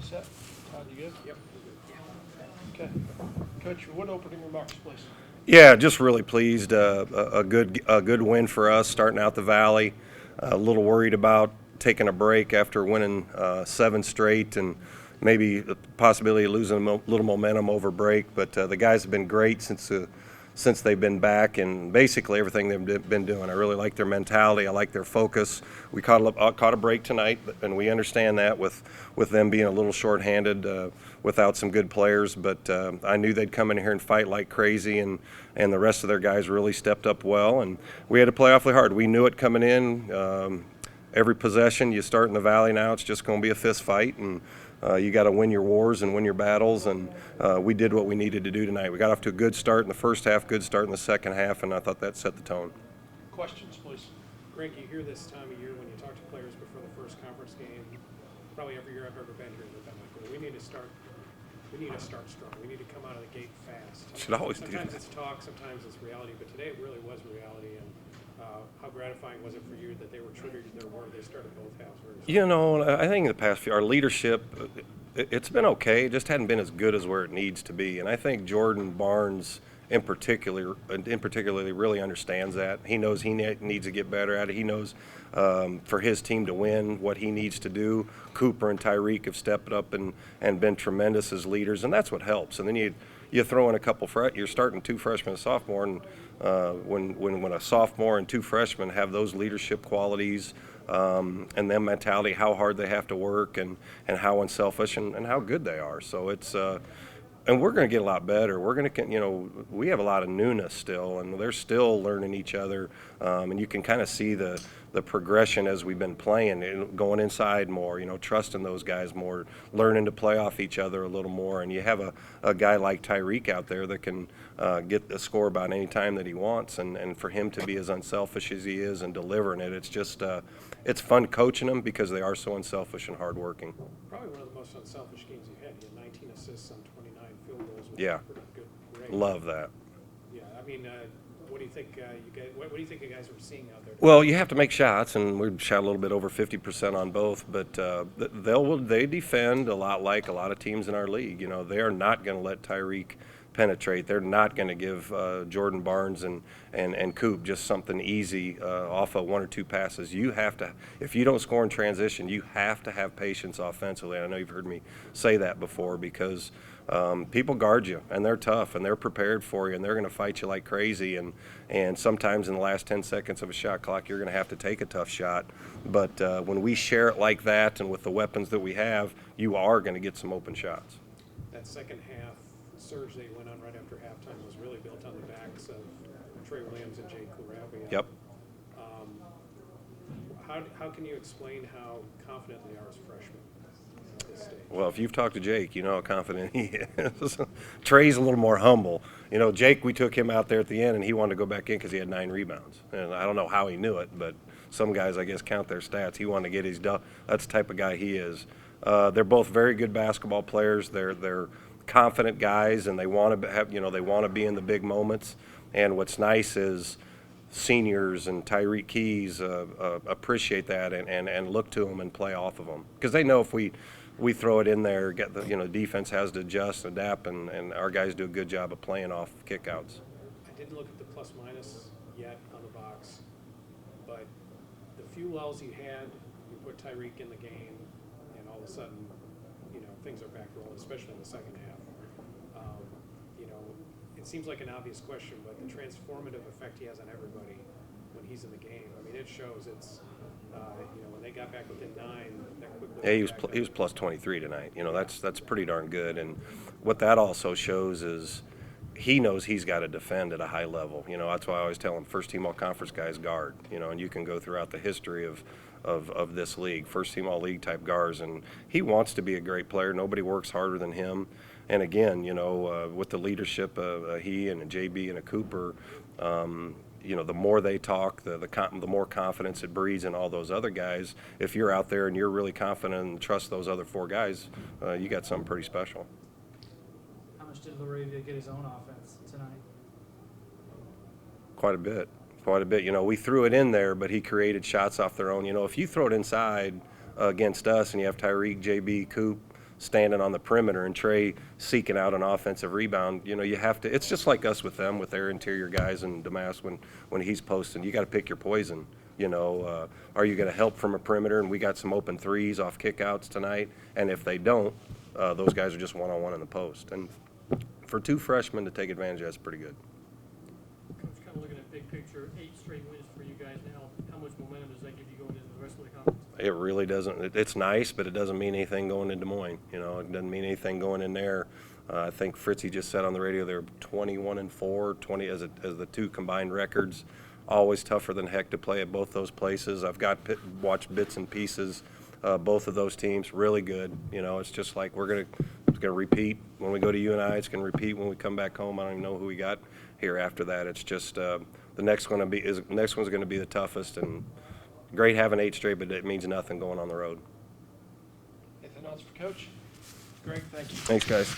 Set. Todd, you good? Yep. Okay. Coach, what opening remarks, please? Yeah, just really pleased. A good win for us starting out the Valley. A little worried about taking a break after winning 7 straight and maybe the possibility of losing a little momentum over break. But the guys have been great since they've been back, and basically everything they've been doing. I really like their mentality. I like their focus. We caught a break tonight, and we understand that with them being a little shorthanded without some good players. But I knew they'd come in here and fight like crazy, and the rest of their guys really stepped up well. And we had to play awfully hard. We knew it coming in. Every possession you start in the Valley now, it's just going to be a fist fight, and you got to win your wars and win your battles, and we did what we needed to do tonight. We got off to a good start in the first half, good start in the second half, and I thought that set the tone. Questions, please. Greg, you hear this time of year when you talk to players before the first conference game, probably every year I've ever been here, they've been like, well, we need to start strong. We need to come out of the gate fast. Should always do Sometimes that. it's talk, sometimes it's reality, but today it really was reality. And how gratifying was it for you that they were true to their word? They started both halves very strong. You know, I think in the past few, our leadership, it's been okay. It just hadn't been as good as where it needs to be. And I think Jordan Barnes, in particular, really understands that. He knows he needs to get better at it. He knows for his team to win what he needs to do. Cooper and Tyreek have stepped up and been tremendous as leaders, and that's what helps. And then you throw in a couple. You're starting 2 freshmen and sophomore, and when a sophomore and 2 freshmen have those leadership qualities and their mentality, how hard they have to work, and how unselfish and how good they are. So it's and we're going to get a lot better. We're going to, we have a lot of newness still, and they're still learning each other. And you can kind of see the progression as we've been playing, going inside more, trusting those guys more, learning to play off each other a little more. And you have a guy like Tyreek out there that can get the score about any time that he wants. And for him to be as unselfish as he is and delivering it, it's just it's fun coaching them because they are so unselfish and hardworking. Probably one of the most unselfish games you had. You had 19 assists on 29 field goals. Which Yeah. is pretty good rate. Love that. Yeah, I mean, what do you think what do you think you guys were seeing out there? Well, you have to make shots, and we shot a little bit over 50% on both. But they defend a lot like a lot of teams in our league. They are not going to let Tyreek penetrate. They're not going to give Jordan Barnes and Coop just something easy off of 1 or 2 passes. You have to, if you don't score in transition, you have to have patience offensively. I know you've heard me say that before because people guard you, and they're tough, and they're prepared for you, and they're going to fight you like crazy. And sometimes in the last 10 seconds of a shot clock, you're going to have to take a tough shot. But when we share it like that and with the weapons that we have, you are going to get some open shots. That second half surge they went on right after halftime was really built on the backs of Trey Williams and Jake Kurabi. Yep. How can you explain how confident they are as freshmen at this stage? Well, if you've talked to Jake, you know how confident he is. Trey's a little more humble. Jake, we took him out there at the end, and he wanted to go back in because he had 9 rebounds. And I don't know how he knew it, but some guys, I guess, count their stats. He wanted to get his that's the type of guy he is. They're both very good basketball players. They're confident guys, and they want to have, they want to be in the big moments. And what's nice is seniors and Tyreek Keys appreciate that and look to them and play off of them because they know if we throw it in there, get the defense has to adjust, adapt, and our guys do a good job of playing off kickouts. I didn't look at the plus minus yet on the box, but the few lulls you had, you put Tyreek in the game, and all of a sudden, things are back rolling, especially in the second half. It seems like an obvious question, but the transformative effect he has on everybody when he's in the game, I mean, it shows. It's when they got back within 9, that quickly. Yeah, he was plus 23 tonight. That's pretty darn good. And what that also shows is he knows he's got to defend at a high level. That's why I always tell him first team all conference guys guard. And you can go throughout the history of this league, first team all league type guards, and he wants to be a great player. Nobody works harder than him. And again, with the leadership of he and a JB and a Cooper, the more they talk, the more confidence it breeds in all those other guys. If you're out there and you're really confident and trust those other 4 guys, you got something pretty special. How much did Laravia get his own offense tonight? Quite a bit. We threw it in there, but he created shots off their own. If you throw it inside against us and you have Tyreek, JB, Coop, standing on the perimeter and Trey seeking out an offensive rebound. You know, you have to. It's just like us with them, with their interior guys and Damas when he's posting. You got to pick your poison. You know, are you going to help from a perimeter? And we got some open threes off kickouts tonight. And if they don't, those guys are just one-on-one in the post. And for two freshmen to take advantage of that's pretty good. Coach, kind of looking at big picture, 8 straight wins for you guys now. How much momentum does that give you going into the rest of the conference? It really doesn't. It's nice, but it doesn't mean anything going into Des Moines. You know, it doesn't mean anything going in there. I think Fritzy just said on the radio they're 21-4, 20 as the two combined records. Always tougher than heck to play at both those places. I've watched bits and pieces. Both of those teams really good. You know, it's just like it's gonna repeat when we go to UNI. It's gonna repeat when we come back home. I don't even know who we got here after that. It's just the next one's gonna be the toughest. And great having 8 straight, but it means nothing going on the road. Anything else for Coach? Greg, thank you. Thanks, guys.